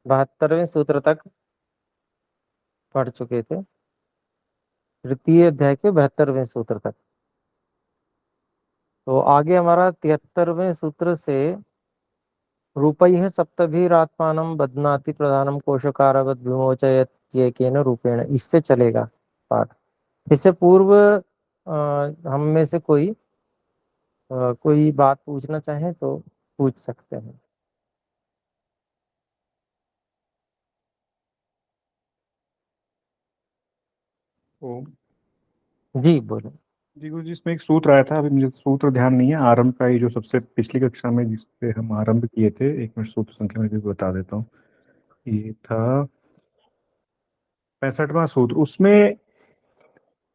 72वें सूत्र तक पढ़ चुके थे, तृतीय अध्याय के 72वें सूत्र तक। तो आगे हमारा 73वें सूत्र से रूपैः सप्तभिरात्मानं बध्नाति प्रधानम कोशकारवत् विमोचयत्येकेन रूपेण, इससे चलेगा पाठ। इससे पूर्व हम में से कोई बात पूछना चाहे तो पूछ सकते हैं। ओम। जी बोलो। जी गुरु जी, इसमें एक सूत्र आया था, अभी मुझे सूत्र ध्यान नहीं है। आरंभ का ये जो सबसे पिछली कक्षा में जिससे हम आरंभ किए थे, एक मिनट सूत्र संख्या में भी बता देता हूँ। ये था 65वां सूत्र। उसमें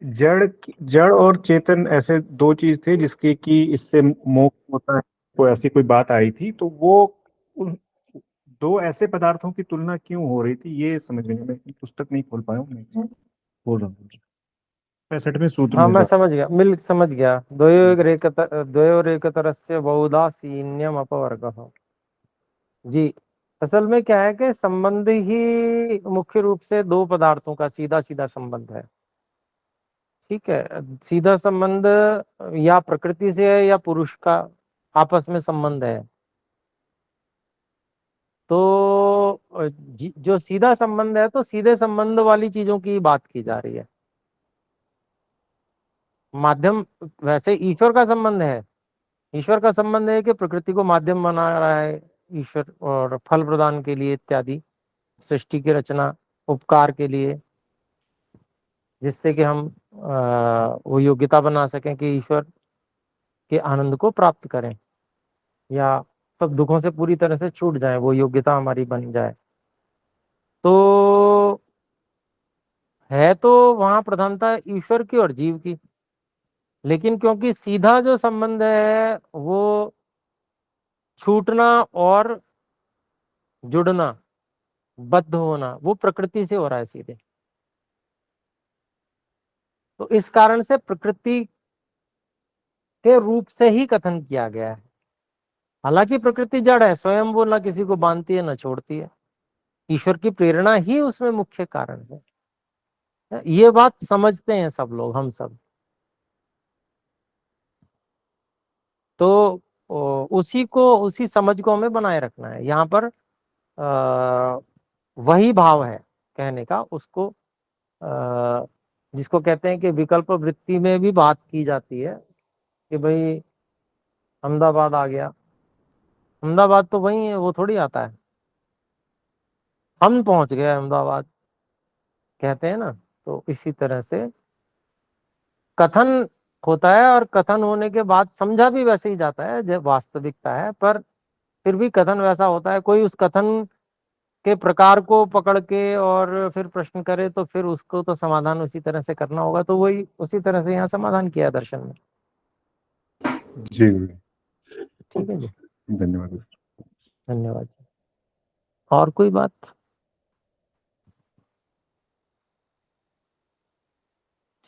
जड़ और चेतन ऐसे दो चीज थे जिसके कि इससे मोक्ष होता है, तो ऐसी कोई बात आई थी। तो वो उन दो ऐसे पदार्थों की तुलना क्यों हो रही थी, ये समझ में नहीं। मैं पुस्तक नहीं खोल पाया हूँ, मैं बोल रहा हूँ। 65वें सूत्र हाँ में मैं जा। समझ गया। द्वयोरेकतरस्य बहुदासीन्यम अपवर्गः। जी, असल में क्या है कि संबंध ही मुख्य रूप से दो पदार्थों का सीधा सीधा संबंध है। ठीक है, सीधा संबंध या प्रकृति से है या पुरुष का आपस में संबंध है। तो जो सीधा संबंध है, तो सीधे संबंध वाली चीजों की बात की जा रही है। माध्यम वैसे ईश्वर का संबंध है। ईश्वर का संबंध है कि प्रकृति को माध्यम बना रहा है ईश्वर, और फल प्रदान के लिए इत्यादि, सृष्टि की रचना, उपकार के लिए, जिससे कि हम वो योग्यता बना सकें कि ईश्वर के आनंद को प्राप्त करें, या सब दुखों से पूरी तरह से छूट जाए, वो योग्यता हमारी बन जाए। तो है तो वहां प्रधानता ईश्वर की और जीव की, लेकिन क्योंकि सीधा जो संबंध है वो छूटना और जुड़ना, बद्ध होना, वो प्रकृति से हो रहा है सीधे। तो इस कारण से प्रकृति के रूप से ही कथन किया गया है। हालांकि प्रकृति जड़ है, स्वयं वो ना किसी को बांधती है ना छोड़ती है। ईश्वर की प्रेरणा ही उसमें मुख्य कारण है। ये बात समझते हैं सब लोग, हम सब। तो उसी समझ को हमें बनाए रखना है। यहाँ पर आ, वही भाव है कहने का, उसको जिसको कहते हैं कि विकल्प वृत्ति में भी बात की जाती है कि भाई अहमदाबाद आ गया। अहमदाबाद तो वही है, वो थोड़ी आता है। हम पहुंच गए अहमदाबाद कहते हैं ना। तो इसी तरह से कथन होता है, और कथन होने के बाद समझा भी वैसे ही जाता है जब वास्तविकता है, पर फिर भी कथन वैसा होता है। कोई उस कथन के प्रकार को पकड़ के और फिर प्रश्न करे तो फिर उसको तो समाधान उसी तरह से करना होगा। तो वही उसी तरह से यहाँ समाधान किया दर्शन में। जी गुरु ठीक है जी, जी, धन्यवाद। धन्यवाद जी। और कोई बात?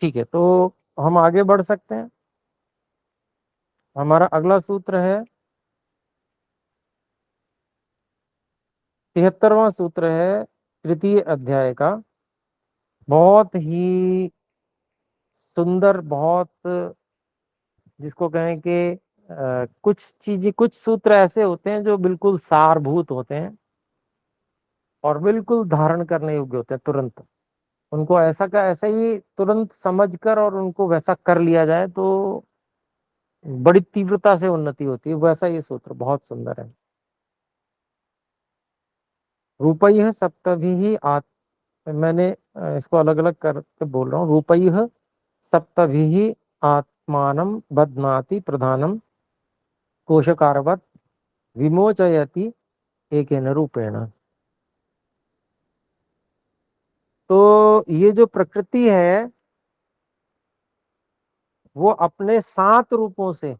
ठीक है, तो हम आगे बढ़ सकते हैं। हमारा अगला सूत्र है 73वां सूत्र है तृतीय अध्याय का। बहुत ही सुंदर, बहुत, जिसको कहें कि कुछ सूत्र ऐसे होते हैं जो बिल्कुल सारभूत होते हैं और बिल्कुल धारण करने योग्य होते हैं तुरंत। उनको ऐसा का ऐसा ही तुरंत समझकर और उनको वैसा कर लिया जाए तो बड़ी तीव्रता से उन्नति होती है। वैसा ये सूत्र बहुत सुंदर है। रूपैः सप्तभिः मैंने इसको अलग अलग करके बोल रहा हूँ। रूपैः सप्तभिः आत्मानं बध्नाति प्रधानम कोशकारवत् विमोचयति एकेन रूपेण। तो ये जो प्रकृति है वो अपने 7 रूपों से,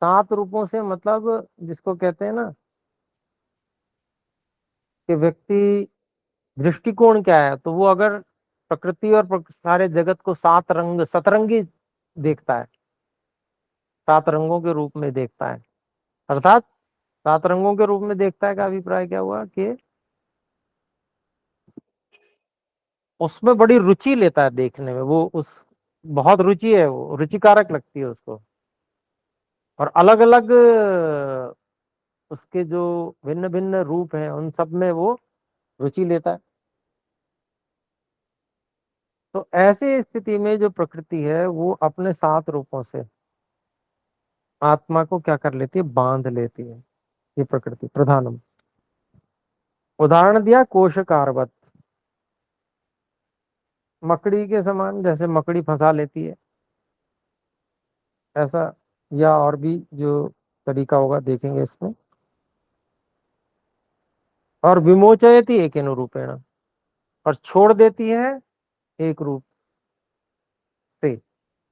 7 रूपों से मतलब जिसको कहते हैं ना कि व्यक्ति दृष्टिकोण क्या है, तो वो अगर प्रकृति और सारे जगत को 7 रंग सतरंगी देखता है, 7 रंगों के रूप में देखता है, अर्थात 7 रंगों के रूप में देखता है का अभिप्राय क्या हुआ कि उसमें बड़ी रुचि लेता है देखने में, वो उस बहुत रुचि है, वो रुचिकारक लगती है उसको। और अलग अलग उसके जो भिन्न भिन्न रूप हैं उन सब में वो रुचि लेता है। तो ऐसी स्थिति में जो प्रकृति है वो अपने 7 रूपों से आत्मा को क्या कर लेती है, बांध लेती है, ये प्रकृति प्रधानम। उदाहरण दिया कोशकारवत, मकड़ी के समान, जैसे मकड़ी फंसा लेती है ऐसा, या और भी जो तरीका होगा देखेंगे इसमें। और विमोचयति एकेन रूपेण, और छोड़ देती है एक रूप से।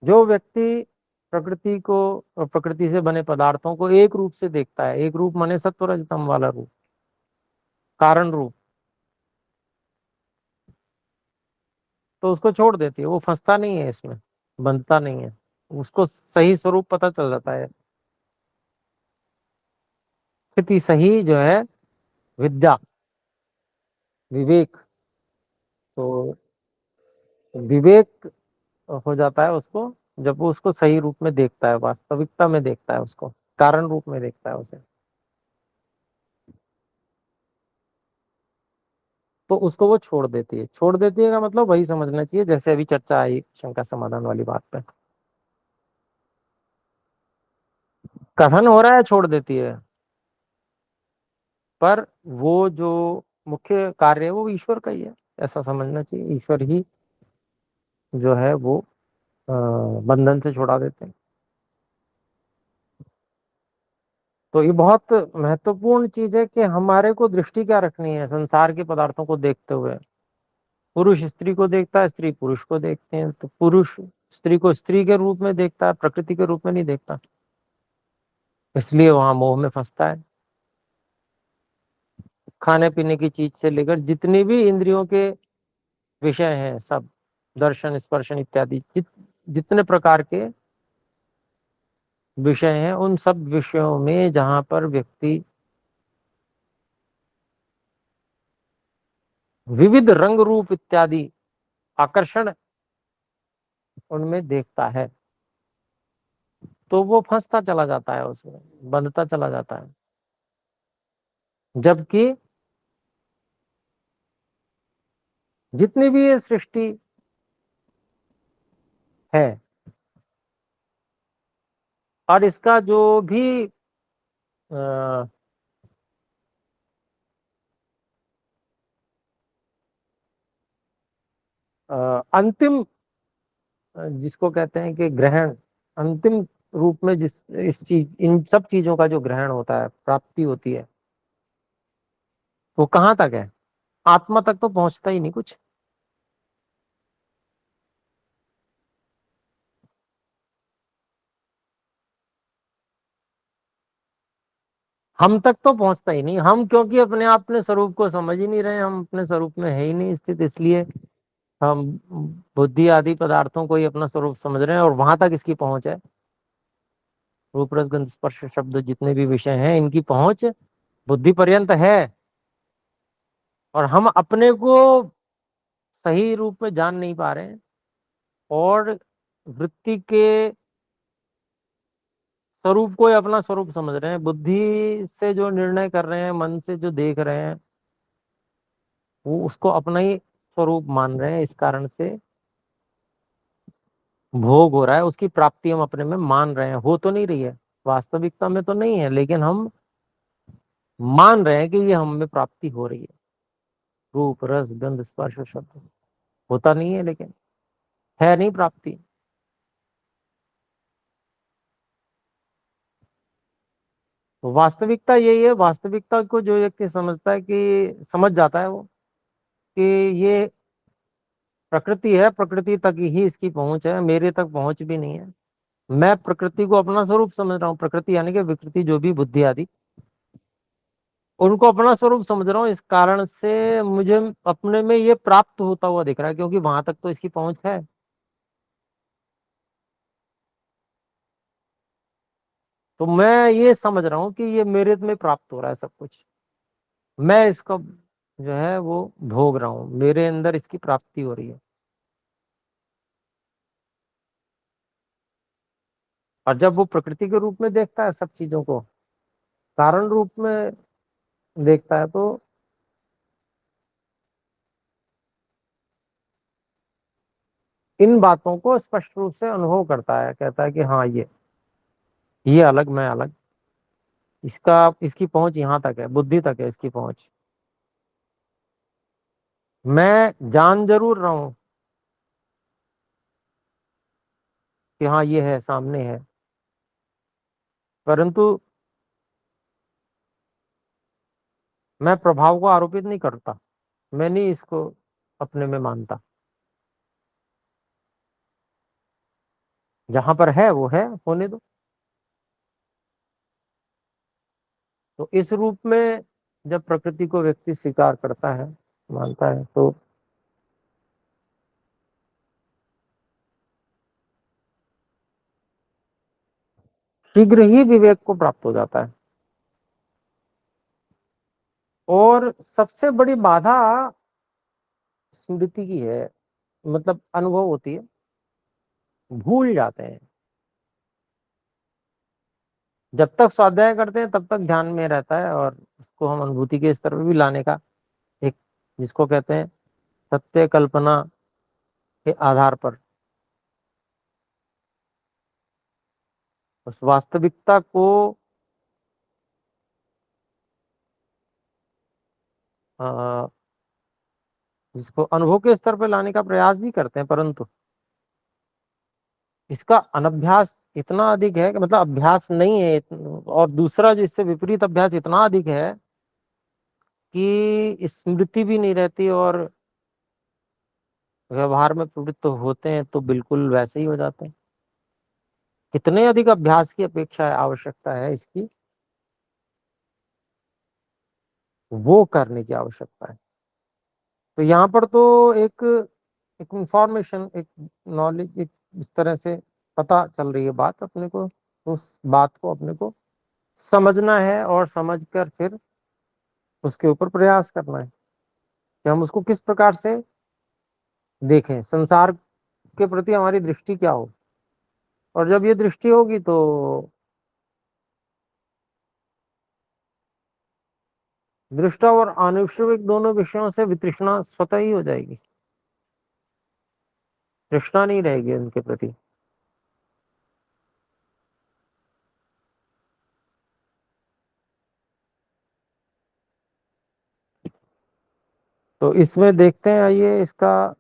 जो व्यक्ति प्रकृति को, प्रकृति से बने पदार्थों को एक रूप से देखता है, एक रूप माने सत्व रजतम वाला रूप, कारण रूप, तो उसको छोड़ देती है, वो फंसता नहीं है इसमें, बंधता नहीं है, उसको सही स्वरूप पता चल जाता है। स्थिति सही जो है विद्या, विवेक, तो विवेक हो जाता है उसको जब वो उसको सही रूप में देखता है, वास्तविकता में देखता है उसको, कारण रूप में देखता है उसे, तो उसको वो छोड़ देती है। छोड़ देती है का मतलब वही समझना चाहिए जैसे अभी चर्चा आई शंका समाधान वाली बात पे, कथन हो रहा है छोड़ देती है, पर वो जो मुख्य कार्य है वो ईश्वर का ही है, ऐसा समझना चाहिए। ईश्वर ही जो है वो बंधन से छुड़ा देते हैं। तो ये बहुत महत्वपूर्ण चीज है कि हमारे को दृष्टि क्या रखनी है संसार के पदार्थों को देखते हुए। पुरुष स्त्री को देखता है, स्त्री पुरुष को देखते हैं, तो पुरुष स्त्री को स्त्री के रूप में देखता है, प्रकृति के रूप में नहीं देखता, इसलिए वहां मोह में फंसता है। खाने पीने की चीज से लेकर जितनी भी इंद्रियों के विषय हैं सब, दर्शन स्पर्शन इत्यादि जितने प्रकार के विषय हैं, उन सब विषयों में जहां पर व्यक्ति विविध रंग रूप इत्यादि आकर्षण उनमें देखता है, तो वो फंसता चला जाता है, उसमें बंधता चला जाता है। जबकि जितनी भी ये सृष्टि है और इसका जो भी अ, अंतिम जिसको कहते हैं कि ग्रहण, अंतिम रूप में जिस इस चीज इन सब चीजों का जो ग्रहण होता है, प्राप्ति होती है, वो कहाँ तक है, आत्मा तक तो पहुंचता ही नहीं कुछ। हम तक तो पहुंचता ही नहीं, हम क्योंकि अपने अपने स्वरूप को समझ ही नहीं रहे, हम अपने स्वरूप में है ही नहीं स्थित, इसलिए हम बुद्धि आदि पदार्थों को ही अपना स्वरूप समझ रहे हैं, और वहां तक इसकी पहुंच है। रूप रस गंध स्पर्श शब्द जितने भी विषय हैं इनकी पहुंच बुद्धि पर्यंत है, और हम अपने को सही रूप में जान नहीं पा रहे हैं, और वृत्ति के स्वरूप को ही अपना स्वरूप समझ रहे हैं, बुद्धि से जो निर्णय कर रहे हैं, मन से जो देख रहे हैं, वो उसको अपना ही स्वरूप मान रहे हैं। इस कारण से भोग हो रहा है, उसकी प्राप्ति हम अपने में मान रहे हैं, हो तो नहीं रही है, वास्तविकता में तो नहीं है, लेकिन हम मान रहे हैं कि ये हम में प्राप्ति हो रही है। रूप रस गंध स्पर्श शब्द होता नहीं है, लेकिन है नहीं प्राप्ति। तो वास्तविकता यही है, वास्तविकता को जो व्यक्ति समझता है, कि समझ जाता है वो कि ये प्रकृति है, प्रकृति तक ही इसकी पहुंच है, मेरे तक पहुंच भी नहीं है। मैं प्रकृति को अपना स्वरूप समझ रहा हूँ, प्रकृति यानी कि विकृति जो भी बुद्धि आदि, उनको अपना स्वरूप समझ रहा हूँ, इस कारण से मुझे अपने में ये प्राप्त होता हुआ दिख रहा है, क्योंकि वहां तक तो इसकी पहुंच है। तो मैं ये समझ रहा हूँ कि ये मेरे में प्राप्त हो रहा है सब कुछ, मैं इसको जो है वो भोग रहा हूं, मेरे अंदर इसकी प्राप्ति हो रही है। और जब वो प्रकृति के रूप में देखता है सब चीजों को, कारण रूप में देखता है, तो इन बातों को स्पष्ट रूप से अनुभव करता है, कहता है कि हाँ ये अलग, मैं अलग, इसका इसकी पहुंच यहाँ तक है, बुद्धि तक है इसकी पहुंच। मैं जान जरूर रहा हूं कि हाँ ये है, सामने है, परंतु मैं प्रभाव को आरोपित नहीं करता, मैं नहीं इसको अपने में मानता। जहां पर है वो है, होने दो। तो इस रूप में जब प्रकृति को व्यक्ति स्वीकार करता है, मानता है, तो शीघ्र ही विवेक को प्राप्त हो जाता है। और सबसे बड़ी बाधा स्मृति की है, मतलब अनुभव होती है, भूल जाते हैं। जब तक स्वाध्याय करते हैं तब तक ध्यान में रहता है, और उसको हम अनुभूति के स्तर पर भी लाने का एक, जिसको कहते हैं सत्य कल्पना के आधार पर उस वास्तविकता को अ, जिसको अनुभव के स्तर पर लाने का प्रयास भी करते हैं, परंतु इसका अनभ्यास इतना अधिक है कि, मतलब अभ्यास नहीं है और दूसरा जो इससे विपरीत अभ्यास इतना अधिक है कि स्मृति भी नहीं रहती, और व्यवहार में प्रवृत्त होते हैं तो बिल्कुल वैसे ही हो जाते हैं। कितने अधिक अभ्यास की अपेक्षा है, आवश्यकता है इसकी, वो करने की आवश्यकता है। तो यहाँ पर तो एक एक इंफॉर्मेशन, एक नॉलेज, एक इस तरह से पता चल रही है बात अपने को, उस बात को अपने को समझना है, और समझकर फिर उसके ऊपर प्रयास करना है कि हम उसको किस प्रकार से देखें, संसार के प्रति हमारी दृष्टि क्या हो। और जब ये दृष्टि होगी तो दृष्टा और आनुषविक दोनों विषयों से वितृष्णा स्वतः ही हो जाएगी, तृष्णा नहीं रहेगी उनके प्रति। तो इसमें देखते हैं, आइए इसका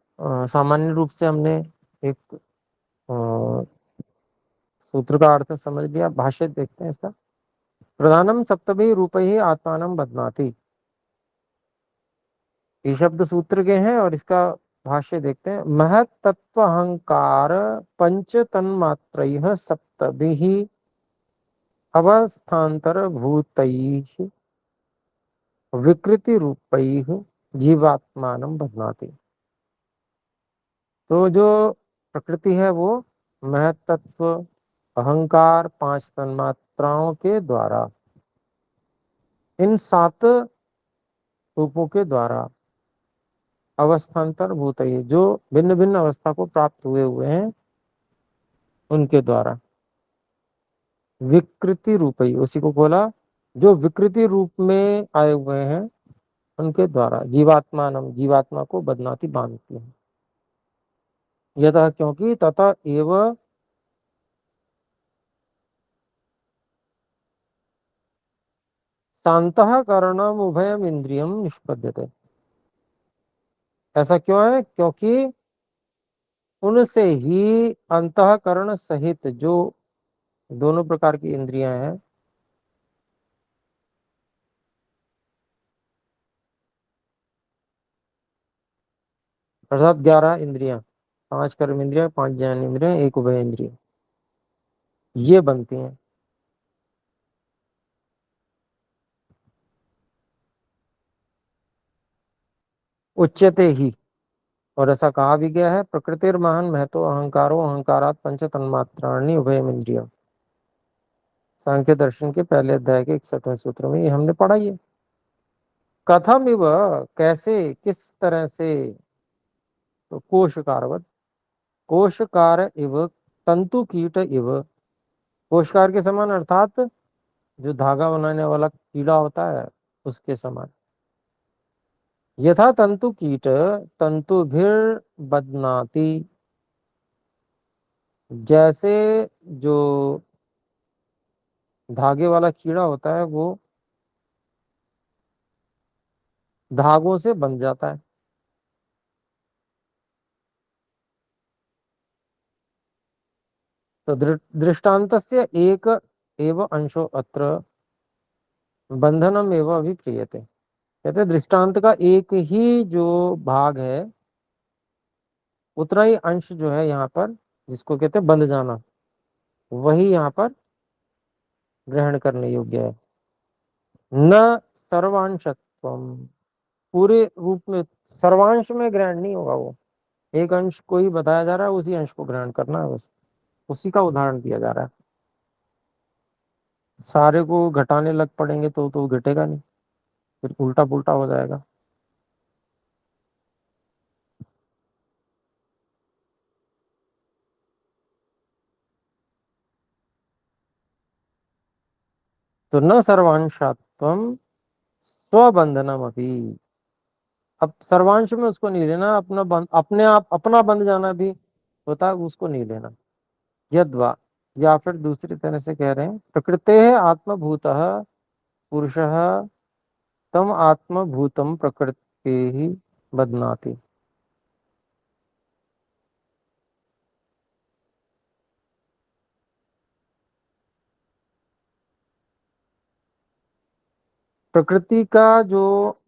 सामान्य रूप से हमने एक सूत्र का अर्थ समझ लिया, भाष्य देखते हैं इसका। प्रधानम सप्तभी रूप ही आत्मानम बदनाति, ये शब्द सूत्र के हैं, और इसका भाष्य देखते हैं। महत तत्व अहंकार पंच तन्मात्र सप्तभि अवस्थान्तर भूत विकृति रूप जीवात्मानम बदनाति। तो जो प्रकृति है वो महतत्व, अहंकार, पांच तन्मात्राओं के द्वारा, इन सात रूपों के द्वारा अवस्थान्तर भूत, जो भिन्न भिन्न अवस्था को प्राप्त हुए हुए हैं उनके द्वारा, विकृति रूपी, उसी को बोला, जो विकृति रूप में आए हुए हैं उनके द्वारा जीवात्मानम, जीवात्मा को बदनाती बांधती है। यतः, क्योंकि, तथा एव शांतःकरणम उभयम इंद्रियम निष्पद्यते। ऐसा क्यों है? क्योंकि उनसे ही अंतःकरण सहित जो दोनों प्रकार की इंद्रियां हैं, अर्थात 11 इंद्रियां, 5 कर्म इंद्रियां, 5 ज्ञान इंद्रियां, एक उभय इंद्रिय, ये बनती हैं। उच्यते ही, और ऐसा कहा भी गया है, प्रकृतिर महान महतो अहंकारो अहंकारात पंच तन्मात्राणि उभयम इंद्रिय। सांख्य दर्शन के पहले अध्याय के 61वें सूत्र में ये हमने पढ़ा ही है। कथम इव, कैसे, किस तरह से, तो कोशकारवत, कोशकार इव, तंतु कीट इव, कोशकार के समान अर्थात जो धागा बनाने वाला कीड़ा होता है उसके समान। यथा तंतु कीट तंतुभिर बदनाति, जैसे जो धागे वाला कीड़ा होता है वो धागों से बंध जाता है। तो दृष्टान्तस्य एक एव अंशो अत्र बंधनम एव अभिप्रियते। कहते हैं दृष्टांत का एक ही जो भाग है उतना ही अंश जो है यहाँ पर, जिसको कहते हैं बंध जाना, वही यहाँ पर ग्रहण करने योग्य है। न सर्वांशत्वम, पूरे रूप में, सर्वांश में ग्रहण नहीं होगा वो, एक अंश को ही बताया जा रहा है, उसी अंश को ग्रहण करना है बस, उसी का उदाहरण दिया जा रहा है। सारे को घटाने लग पड़ेंगे तो घटेगा नहीं, फिर उल्टा पुल्टा हो जाएगा। तो न सर्वांशात्वम स्वबंधनम अभी, अब सर्वांश में उसको नहीं लेना, अपना बंद, अपने आप अपना बंध जाना भी होता है, उसको नहीं लेना। यद्वा, या फिर दूसरी तरह से कह रहे हैं, प्रकृते आत्मभूत पुरुष तम आत्मभूतम प्रकृति ही बदनाति। प्रकृति का जो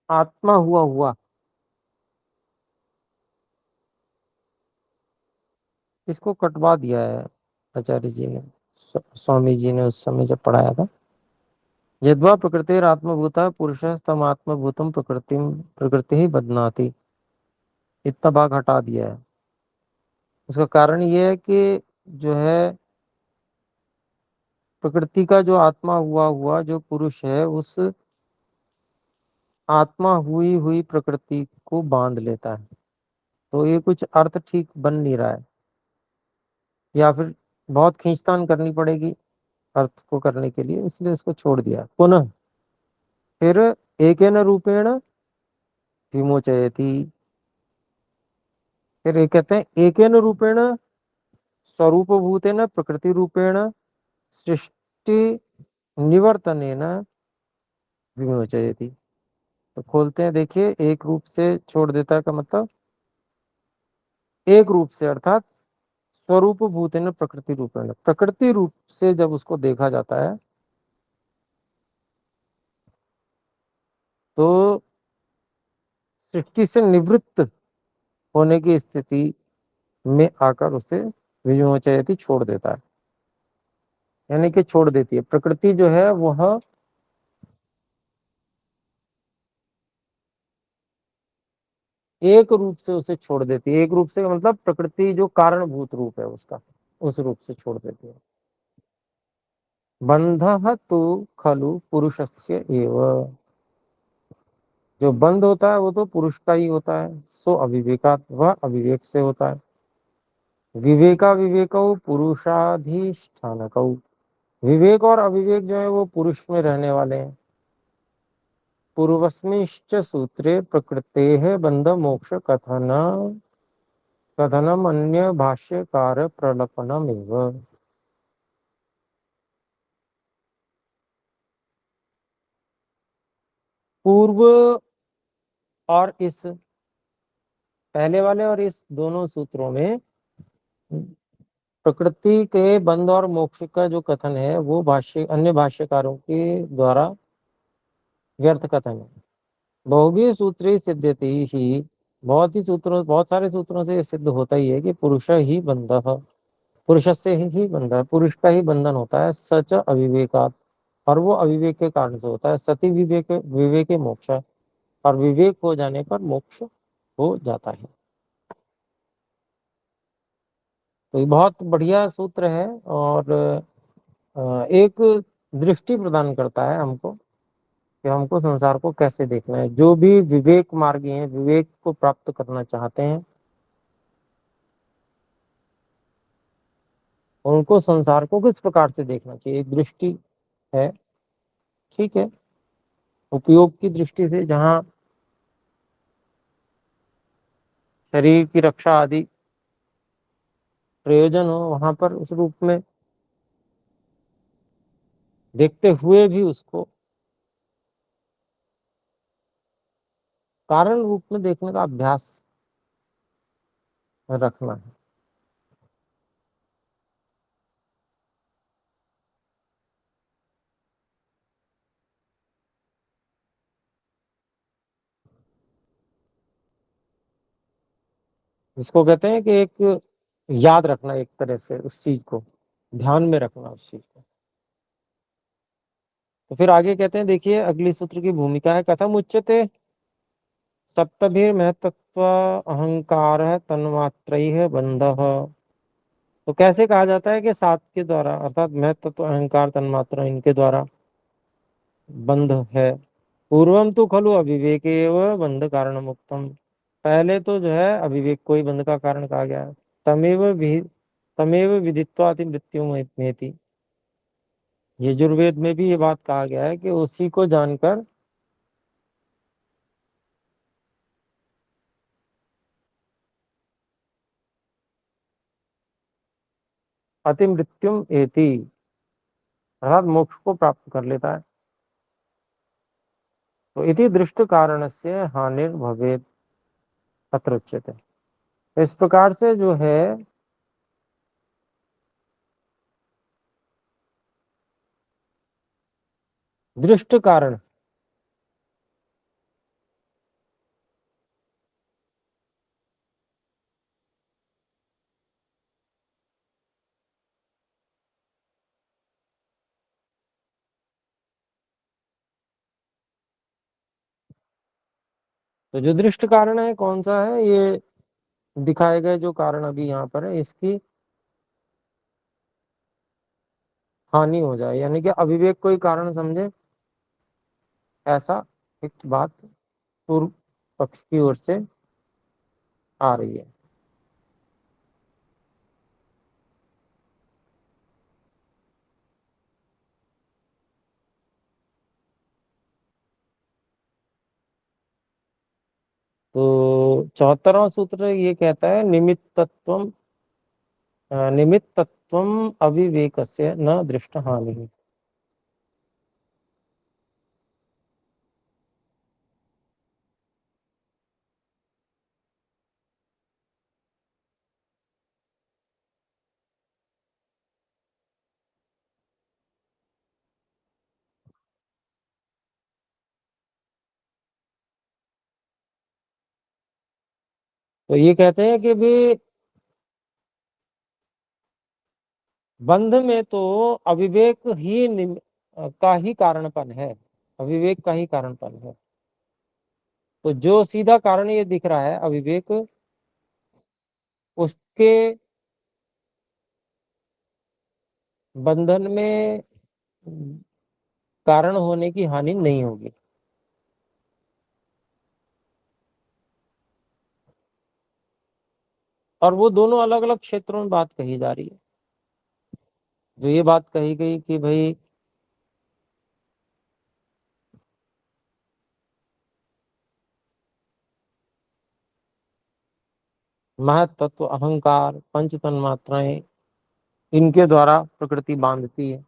आत्मा हुआ हुआ, इसको कटवा दिया है आचार्य जी ने, स्वामी जी ने उस समय जब पढ़ाया था। यद्वा प्रकृतिरात्मभूता पुरुष तम आत्मभूतम प्रकृति प्रकृति ही बदनाति, इतना भाग हटा दिया है। उसका कारण ये है कि जो है प्रकृति का जो आत्मा हुआ हुआ जो पुरुष है, उस आत्मा हुई हुई प्रकृति को बांध लेता है। तो ये कुछ अर्थ ठीक बन नहीं रहा है, या फिर बहुत खींचतान करनी पड़ेगी अर्थ को करने के लिए, इसलिए इसको छोड़ दिया। पुनः फिर एकेन रूपेण विमोचयति, फिर एक कहते हैं एकेन रूपेण स्वरूप भूतेन प्रकृति रूपेण सृष्टि निवर्तनेन विमोचयति। तो खोलते हैं, देखिए, एक रूप से छोड़ देता है का मतलब एक रूप से, अर्थात स्वरूप भूतेन प्रकृति रूपेण, प्रकृति रूप से जब उसको देखा जाता है तो सृष्टि से निवृत्त होने की स्थिति में आकर उसे विमोचयति छोड़ देता है, यानी कि छोड़ देती है। प्रकृति जो है वह एक रूप से उसे छोड़ देती है, एक रूप से मतलब प्रकृति जो कारणभूत रूप है उसका, उस रूप से छोड़ देती है। बंधः तु खलु पुरुषस्य एव, जो बंध होता है वो तो पुरुष का ही होता है। सो अविवेकात्, वह अविवेक से होता है। विवेका विवेकौ पुरुषाधिष्ठानकौ, विवेक और अविवेक जो है वो पुरुष में रहने वाले हैं। पूर्वस्मिंश्च सूत्रे प्रकृतेः बंध मोक्ष कथनम अन्य भाष्यकार प्रलपनमेव। पूर्व और इस पहले वाले और इस दोनों सूत्रों में प्रकृति के बंध और मोक्ष का जो कथन है वो भाष्य अन्य भाष्यकारों के द्वारा व्यर्थ कथन है। बहुवी सूत्री सिद्धति ही, बहुत ही सूत्रों, बहुत सारे सूत्रों से ये सिद्ध होता ही है कि पुरुष ही बंध, पुरुष से ही बंध है, पुरुष का ही बंधन होता है। सच अविवेकात, और वो अविवेक के कारण से होता है। सती विवेक विवेक मोक्ष, और विवेक हो जाने पर मोक्ष हो जाता है। तो ये बहुत बढ़िया सूत्र है, और एक दृष्टि प्रदान करता है हमको कि हमको संसार को कैसे देखना है। जो भी विवेक मार्गी हैं, विवेक को प्राप्त करना चाहते हैं, उनको संसार को किस प्रकार से देखना चाहिए। एक दृष्टि है, ठीक है, उपयोग की दृष्टि से, जहां शरीर की रक्षा आदि प्रयोजन हो, वहां पर उस रूप में देखते हुए भी उसको कारण रूप में देखने का अभ्यास रखना है। जिसको कहते हैं कि एक याद रखना, एक तरह से उस चीज को ध्यान में रखना, उस चीज को। तो फिर आगे कहते हैं, देखिए अगली सूत्र की भूमिका है, कथम उच्यते सप्तभिर महतत्व अहंकार तन्मात्र बंध। तो कैसे कहा जाता है कि सात के द्वारा, अर्थात महतत्व अहंकार तन्मात्र, इनके द्वारा बंध है। पूर्वम तो खलु अविवेक बंध कारण मुक्तम। पहले तो जो है अविवेक को ही बंध का कारण कहा गया है। तमेव विदित्वाति मृत्यु मेति। यजुर्वेद में भी ये बात कहा गया है कि उसी को जानकर अति मृत्युम एति, अर्थात मोक्ष को प्राप्त कर लेता है। तो इति दृष्ट कारण से हानिर्भवेत् अत्र उच्यते। इस प्रकार से जो है दृष्ट कारण, तो जो दृष्ट कारण है कौन सा है, ये दिखाए गए जो कारण अभी यहाँ पर है, इसकी हानि हो जाए, यानी कि अविवेक को ही कारण समझे, ऐसा एक बात पूर्व पक्ष की ओर से आ रही है। तो 74वां सूत्र ये कहता है, निमित्तत्वम अविवेकस्य न दृष्ट हानि। तो ये कहते हैं कि भी बंध में तो अविवेक ही का ही कारणपन है, अविवेक का ही कारणपन है। तो जो सीधा कारण ये दिख रहा है अविवेक, उसके बंधन में कारण होने की हानि नहीं होगी। और वो दोनों अलग अलग क्षेत्रों में बात कही जा रही है। जो ये बात कही गई कि भाई महतत्व अहंकार पंच तन्मात्राएं, इनके द्वारा प्रकृति बांधती है।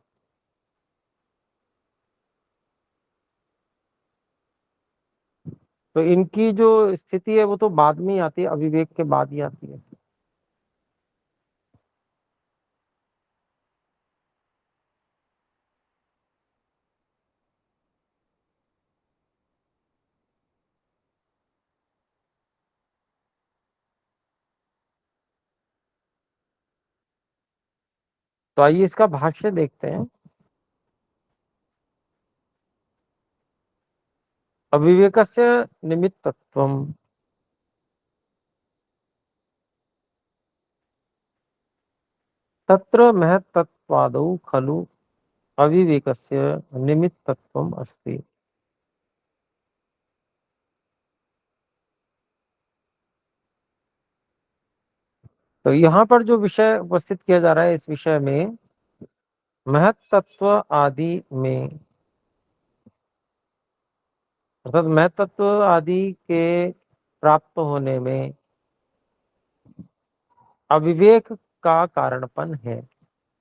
तो इनकी जो स्थिति है वो तो बाद में ही आती है, अविवेक के बाद ही आती है। तो आइए इसका भाष्य देखते हैं। अविवेकस्य निमित्तत्वम तत्र महत्तत्वादौ खलु अविवेकस्य निमित्तत्वम अस्ति। तो यहाँ पर जो विषय उपस्थित किया जा रहा है, इस विषय में महत तत्व आदि में, अर्थात महत तत्व आदि के प्राप्त होने में अविवेक का कारणपन है।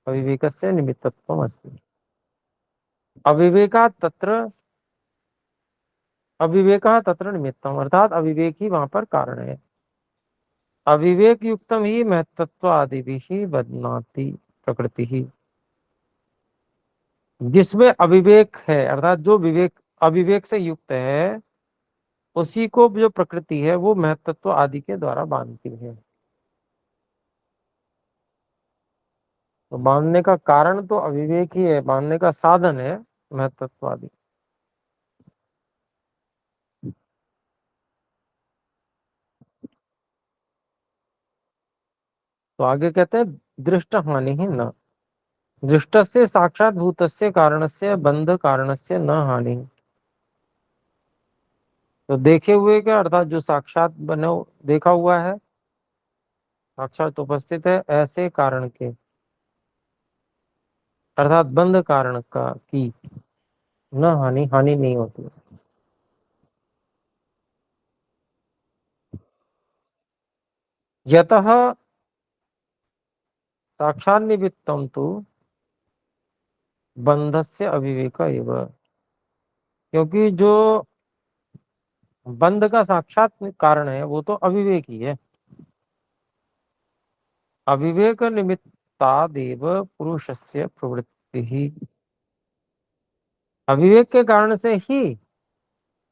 अविवेकस्य निमित्तत्वम् अस्ति। अविवेकः तत्र निमित्तम, अर्थात अविवेक ही वहां पर कारण है। अविवेक युक्तम ही महत्त्व आदि भी बदनाति प्रकृति ही। जिसमें अविवेक है, अर्थात जो विवेक अविवेक से युक्त है, उसी को जो प्रकृति है वो महत्त्व आदि के द्वारा बांधती है। तो बांधने का कारण तो अविवेक ही है, बांधने का साधन है महत्त्व आदि। तो आगे कहते हैं दृष्ट हानि ही न, दृष्टस्य साक्षात भूतस्य कारणस्य बंध कारणस्य न हानि। तो देखे हुए का अर्थात जो साक्षात बने देखा हुआ है, साक्षात उपस्थित है ऐसे कारण के, अर्थात बंध कारण का की न हानि, हानि नहीं होती। यतः साक्षात निमित्तम तो बंधस्य अविवेक एव, क्योंकि जो बंध का साक्षात कारण है वो तो अविवेक ही है। अविवेक निमित्तादेव पुरुषस्य प्रवृत्ति ही, अविवेक के कारण से ही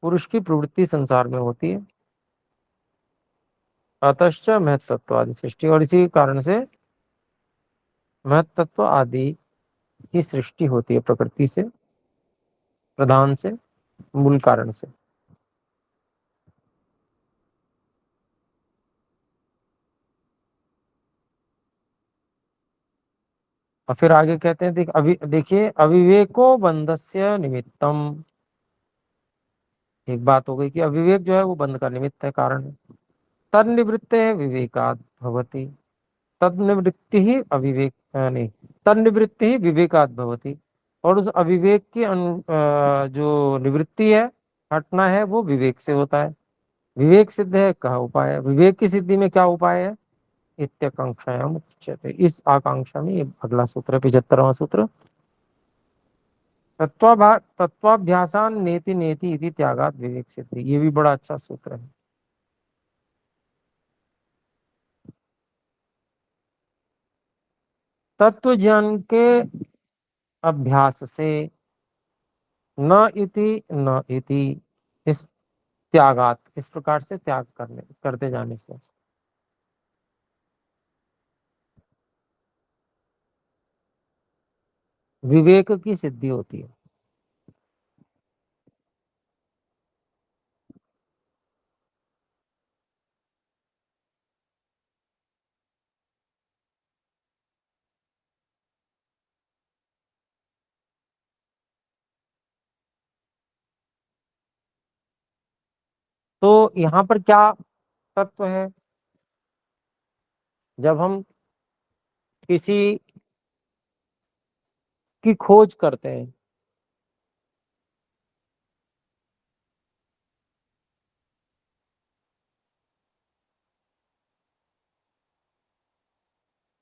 पुरुष की प्रवृत्ति संसार में होती है। अतश्च महत्त्व आदि सृष्टि, और इसी कारण से महत्त्व आदि की सृष्टि होती है प्रकृति से, प्रधान से, मूल कारण से। और फिर आगे कहते हैं देखिए अविवेको बंधस्य निमित्तम। एक बात हो गई कि अविवेक जो है वो बंध का निमित्त है, कारण है। तद निवृत्ते विवेकात् भवति, तद निवृत्ति ही अविवेक नहीं, तद निवृत्ति ही विवेकात् भवति। और उस अविवेक की जो निवृत्ति है, हटना है, वो विवेक से होता है। विवेक सिद्ध है, कहा उपाय है, विवेक की सिद्धि में क्या उपाय है, इत्याकांक्षायाम उच्यते। इस आकांक्षा में ये अगला सूत्र है, 75वां सूत्र। तत्वाभ्यासान नेति नेति इति त्यागात विवेक सिद्धि। ये भी बड़ा अच्छा सूत्र है। तत्व ज्ञान के अभ्यास से, न इति इस त्यागात, इस प्रकार से त्याग करते जाने से विवेक की सिद्धि होती है। तो यहाँ पर क्या तत्व है, जब हम किसी की खोज करते हैं,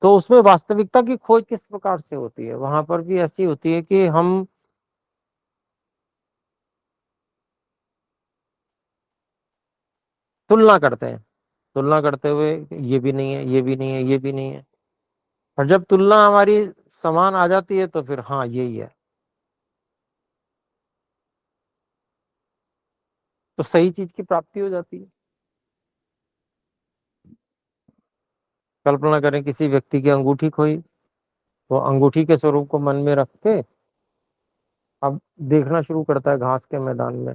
तो उसमें वास्तविकता की खोज किस प्रकार से होती है, वहां पर भी ऐसी होती है कि हम तुलना करते हैं, तुलना करते हुए ये भी नहीं है, ये भी नहीं है, ये भी नहीं है। और जब तुलना हमारी समान आ जाती है तो फिर हाँ यही है, तो सही चीज की प्राप्ति हो जाती है। कल्पना करें किसी व्यक्ति की अंगूठी खोई, तो अंगूठी के स्वरूप को मन में रख के अब देखना शुरू करता है घास के मैदान में।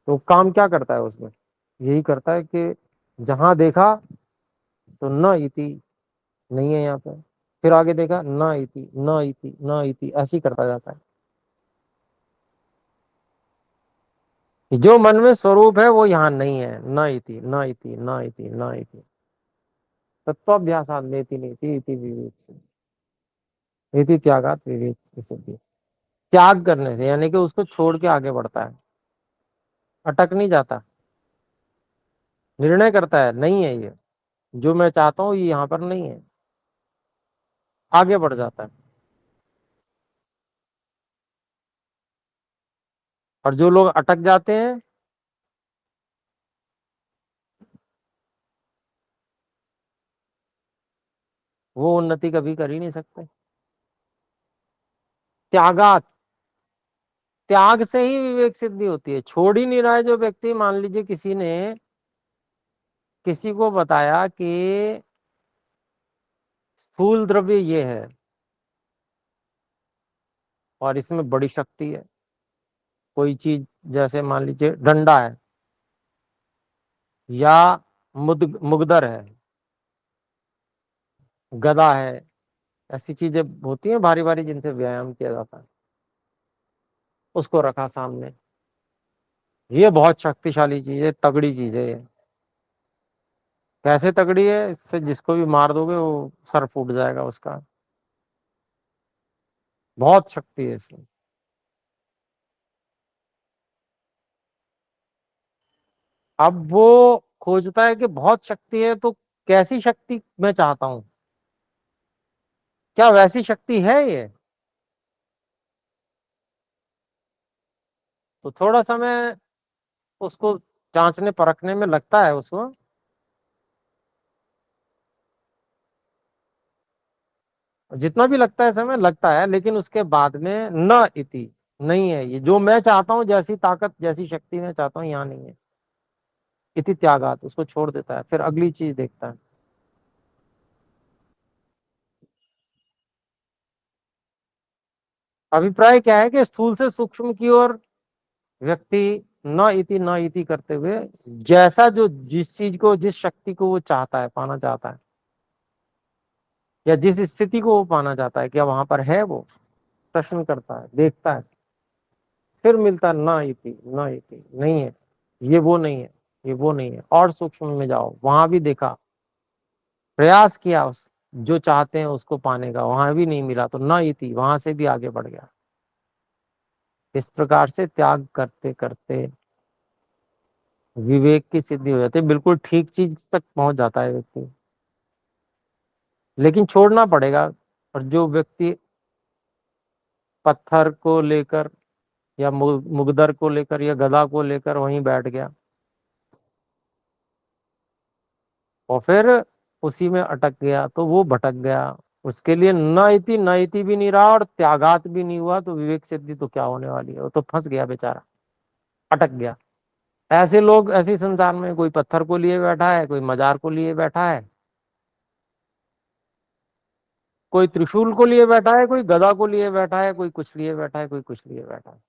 तो काम क्या करता है उसमें, यही करता है कि जहां देखा तो न इति, नहीं है यहाँ पे, फिर आगे देखा न इति, न इति, न इति, ऐसे ही करता जाता है। जो मन में स्वरूप है वो यहाँ नहीं है, न इति, न इति, न इति, न इति। तत्वाभ्यासात नेति नेति इति विवेक सिद्धि, इति त्यागात विवेक सिद्धि। त्याग करने से यानी कि उसको छोड़ के आगे बढ़ता है, अटक नहीं जाता, निर्णय करता है नहीं है ये जो मैं चाहता हूं, ये यहाँ पर नहीं है, आगे बढ़ जाता है। और जो लोग अटक जाते हैं वो उन्नति कभी कर ही नहीं सकते। त्यागात, त्याग से ही विवेक सिद्धि होती है। छोड़ ही नहीं रहा है जो व्यक्ति, मान लीजिए किसी ने किसी को बताया कि स्थूल द्रव्य ये है और इसमें बड़ी शक्ति है, कोई चीज जैसे मान लीजिए डंडा है या मुगदर है, गदा है, ऐसी चीजें होती हैं भारी भारी जिनसे व्यायाम किया जाता है, उसको रखा सामने, ये बहुत शक्तिशाली चीज है, तगड़ी चीज है ये। कैसे तगड़ी है, इससे जिसको भी मार दोगे वो सर फूट जाएगा उसका, बहुत शक्ति है इसमें। अब वो खोजता है कि बहुत शक्ति है तो कैसी शक्ति मैं चाहता हूं, क्या वैसी शक्ति है ये। तो थोड़ा समय उसको जांचने परखने में लगता है उसको, जितना भी लगता है समय लगता है, लेकिन उसके बाद में न इति, नहीं है ये जो मैं चाहता हूं, जैसी ताकत जैसी शक्ति मैं चाहता हूँ यहाँ नहीं है, इति त्यागात, उसको छोड़ देता है, फिर अगली चीज देखता है। अभिप्राय क्या है कि स्थूल से सूक्ष्म की ओर व्यक्ति न इति करते हुए जैसा जो जिस चीज को जिस शक्ति को वो चाहता है, पाना चाहता है, या जिस स्थिति को वो पाना चाहता है, क्या वहां पर है, वो प्रश्न करता है, देखता है, फिर मिलता है न इति नहीं है, ये वो नहीं है, ये वो नहीं है, और सूक्ष्म में जाओ, वहां भी देखा, प्रयास किया उस जो चाहते हैं उसको पाने का, वहां भी नहीं मिला तो न इति, वहां से भी आगे बढ़ गया। इस प्रकार से त्याग करते करते विवेक की सिद्धि हो जाती है, बिल्कुल ठीक चीज तक पहुंच जाता है व्यक्ति, लेकिन छोड़ना पड़ेगा। और जो व्यक्ति पत्थर को लेकर या मुगदर को लेकर या गदा को लेकर वहीं बैठ गया और फिर उसी में अटक गया तो वो भटक गया, उसके लिए न इति भी नहीं रहा और त्यागात भी नहीं हुआ, तो विवेक सिद्धि तो क्या होने वाली है, वो तो फंस गया बेचारा, अटक गया। ऐसे लोग ऐसे संसार में, कोई पत्थर को लिए बैठा है, कोई मजार को लिए बैठा है, कोई त्रिशूल को लिए बैठा है, कोई गदा को लिए बैठा है, कोई कुछ लिए बैठा है, कोई कुछ लिए बैठा है।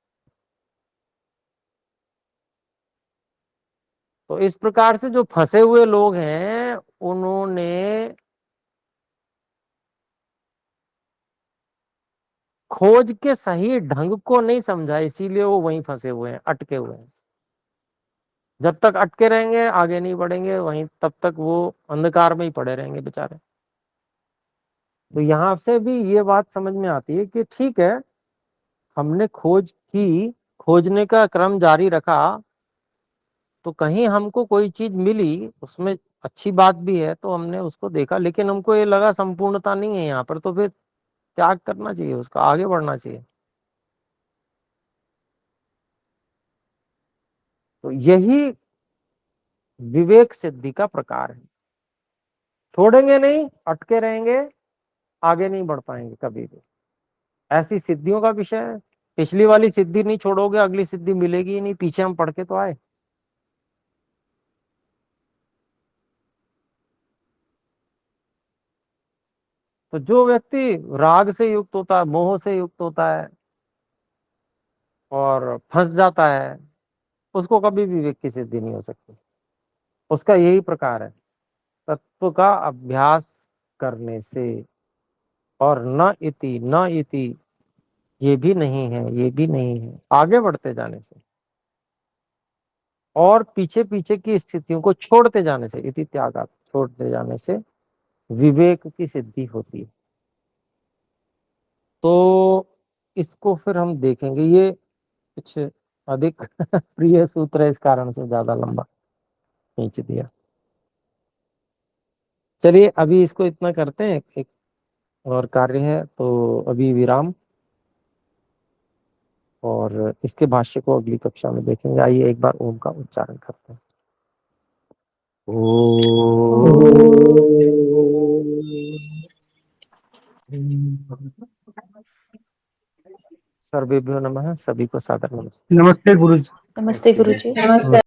तो इस प्रकार से जो फंसे हुए लोग हैं उन्होंने खोज के सही ढंग को नहीं समझा, इसीलिए वो वहीं फंसे हुए हैं, अटके हुए हैं। जब तक अटके रहेंगे आगे नहीं बढ़ेंगे, वहीं तब तक वो अंधकार में ही पड़े रहेंगे बेचारे। तो यहां से भी ये बात समझ में आती है कि ठीक है, हमने खोज की, खोजने का क्रम जारी रखा, तो कहीं हमको कोई चीज मिली, उसमें अच्छी बात भी है तो हमने उसको देखा, लेकिन हमको ये लगा संपूर्णता नहीं है यहाँ पर, तो फिर त्याग करना चाहिए, उसका आगे बढ़ना चाहिए। तो यही विवेक सिद्धि का प्रकार है। छोड़ेंगे नहीं, अटके रहेंगे, आगे नहीं बढ़ पाएंगे कभी भी, ऐसी सिद्धियों का विषय है। पिछली वाली सिद्धि नहीं छोड़ोगे, अगली सिद्धि मिलेगी ही नहीं, पीछे हम पढ़ के तो आए। तो जो व्यक्ति राग से युक्त होता है, मोह से युक्त होता है और फंस जाता है, उसको कभी विवेक की सिद्धि नहीं हो सकती। उसका यही प्रकार है, तत्व का अभ्यास करने से, और न इति, ये भी नहीं है, ये भी नहीं है, आगे बढ़ते जाने से और पीछे पीछे की स्थितियों को छोड़ते जाने से, इति त्यागात, छोड़ते जाने से विवेक की सिद्धि होती है। तो इसको फिर हम देखेंगे, ये कुछ अधिक प्रिय सूत्र है, इस कारण से ज्यादा लंबा खींच दिया। चलिए अभी इसको इतना करते हैं, एक और कार्य है तो अभी विराम, और इसके भाष्य को अगली कक्षा में देखेंगे। आइए एक बार ओम का उच्चारण करते हैं। सर्वेभ्यो नमः, सभी को सादर नमस्ते। नमस्ते गुरु जी। नमस्ते गुरुजी। नमस्ते।